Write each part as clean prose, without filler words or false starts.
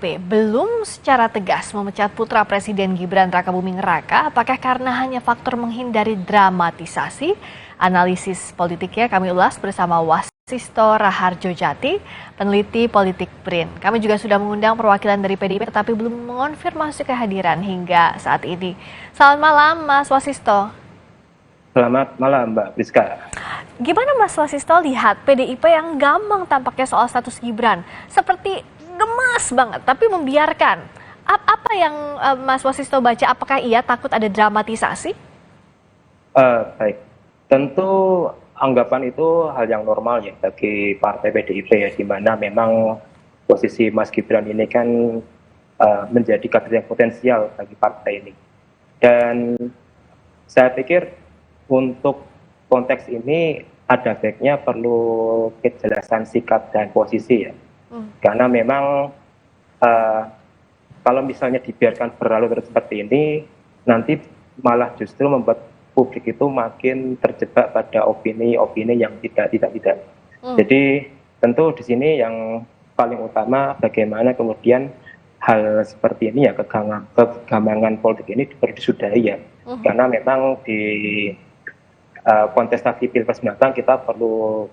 PDIP belum secara tegas memecat putra Presiden Gibran Rakabuming Raka. Apakah karena hanya faktor menghindari dramatisasi? Analisis politiknya kami ulas bersama Wasisto Raharjo Jati, peneliti politik BRIN. Kami juga sudah mengundang perwakilan dari PDIP tetapi belum mengonfirmasi kehadiran hingga saat ini. Selamat malam Mas Wasisto. Selamat malam Mbak Priska. Gimana Mas Wasisto lihat PDIP yang gampang tampaknya soal status Gibran? Seperti gemas banget tapi membiarkan. Apa yang Mas Wasisto baca? Apakah ia takut ada dramatisasi? Baik, tentu anggapan itu hal yang normal ya bagi partai PDIP ya, di mana memang posisi Mas Gibran ini kan menjadi kader yang potensial bagi partai ini. Dan saya pikir untuk konteks ini ada baiknya perlu kejelasan sikap dan posisi ya. Karena memang kalau misalnya dibiarkan berlalu terus seperti ini, nanti malah justru membuat publik itu makin terjebak pada opini-opini yang tidak. Jadi tentu di sini yang paling utama bagaimana kemudian hal seperti ini ya, kegamangan politik ini perlu disudahi ya. Karena memang di kontestasi Pilpres mendatang kita perlu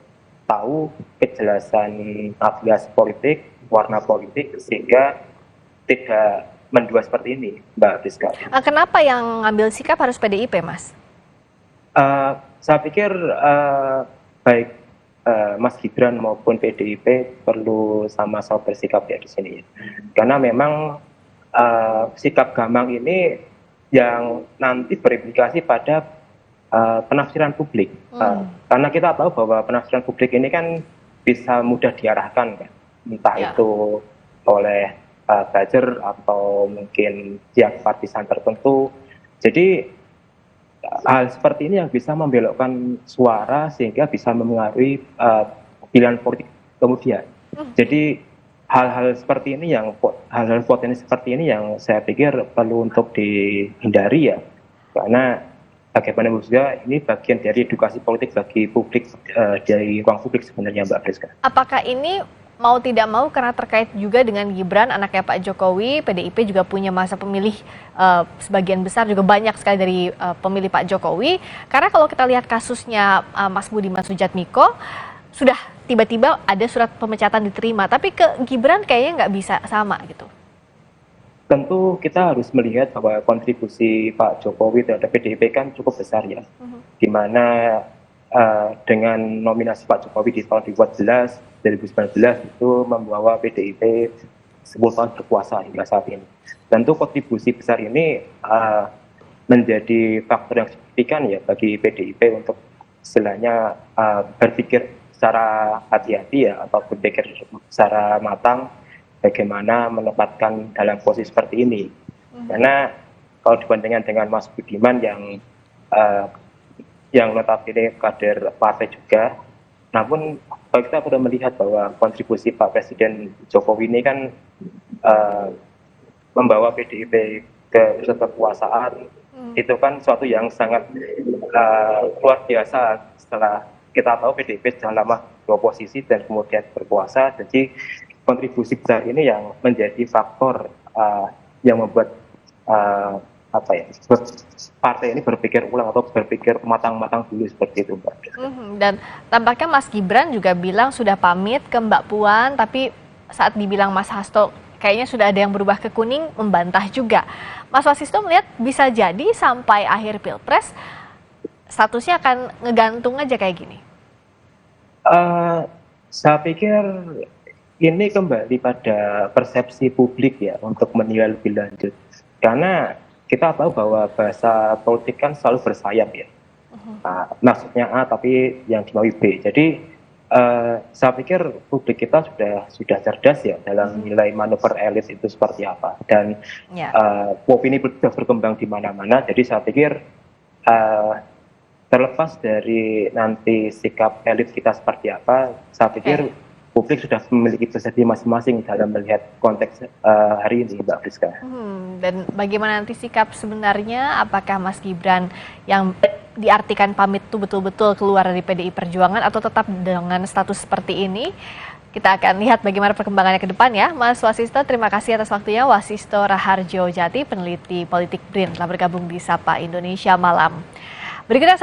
tahu kejelasan afiliasi politik, warna politik, sehingga tidak mendua seperti ini, Mbak Rizka. Kenapa yang ngambil sikap harus PDIP, Mas? Saya pikir baik Mas Gibran maupun PDIP perlu sama-sama bersikap ya di sini. Karena memang sikap gamang ini yang nanti berimplikasi pada penafsiran publik, karena kita tahu bahwa penafsiran publik ini kan bisa mudah diarahkan, kan? Entah itu oleh buzzer atau mungkin pihak partisan tertentu. Jadi hal seperti ini yang bisa membelokkan suara sehingga bisa memengaruhi pilihan politik kemudian. Jadi hal-hal seperti ini hal-hal potensi seperti ini yang saya pikir perlu untuk dihindari ya, karena bagaimana juga ini bagian dari edukasi politik bagi publik, dari ruang publik sebenarnya Mbak Priska. Apakah ini mau tidak mau karena terkait juga dengan Gibran, anaknya Pak Jokowi, PDIP juga punya masa pemilih sebagian besar juga banyak sekali dari pemilih Pak Jokowi. Karena kalau kita lihat kasusnya Mas Budiman Sujatmiko, sudah tiba-tiba ada surat pemecatan diterima, tapi ke Gibran kayaknya nggak bisa sama gitu. Tentu kita harus melihat bahwa kontribusi Pak Jokowi terhadap PDIP kan cukup besar ya, di mana dengan nominasi Pak Jokowi di tahun 2019 itu membawa PDIP 10 tahun berkuasa hingga saat ini. Tentu kontribusi besar ini menjadi faktor yang signifikan ya bagi PDIP untuk istilahnya berpikir secara hati-hati ya, atau berpikir secara matang bagaimana menempatkan dalam posisi seperti ini. Karena kalau dibandingkan dengan Mas Budiman yang notabene kader partai juga, namun kalau kita perlu melihat bahwa kontribusi Pak Presiden Jokowi ini kan membawa PDIP ke pusat kekuasaan, itu kan suatu yang sangat luar biasa. Setelah kita tahu PDIP sudah lama beroposisi dan kemudian berkuasa, jadi kontribusi besar ini yang menjadi faktor yang membuat partai ini berpikir ulang atau berpikir matang-matang dulu seperti itu, Mbak. Dan tampaknya Mas Gibran juga bilang sudah pamit ke Mbak Puan, tapi saat dibilang Mas Hasto kayaknya sudah ada yang berubah ke kuning, membantah juga. Mas Wasisto melihat bisa jadi sampai akhir Pilpres statusnya akan ngegantung aja kayak gini. Saya pikir ini kembali pada persepsi publik ya untuk menilai lebih lanjut. Karena kita tahu bahwa bahasa politik kan selalu bersayap ya. Maksudnya A tapi yang dimauin B. Jadi saya pikir publik kita sudah cerdas ya dalam menilai manuver elit itu seperti apa. Dan opini sudah berkembang di mana-mana. Jadi saya pikir terlepas dari nanti sikap elit kita seperti apa, saya pikir publik sudah memiliki persepsi masing-masing dalam melihat konteks hari ini, Mbak Priska. Dan bagaimana nanti sikap sebenarnya? Apakah Mas Gibran yang diartikan pamit itu betul-betul keluar dari PDI Perjuangan atau tetap dengan status seperti ini? Kita akan lihat bagaimana perkembangannya ke depan ya. Mas Wasisto, terima kasih atas waktunya. Wasisto Raharjo Jati, peneliti politik BRIN, telah bergabung di Sapa Indonesia Malam. Berikutnya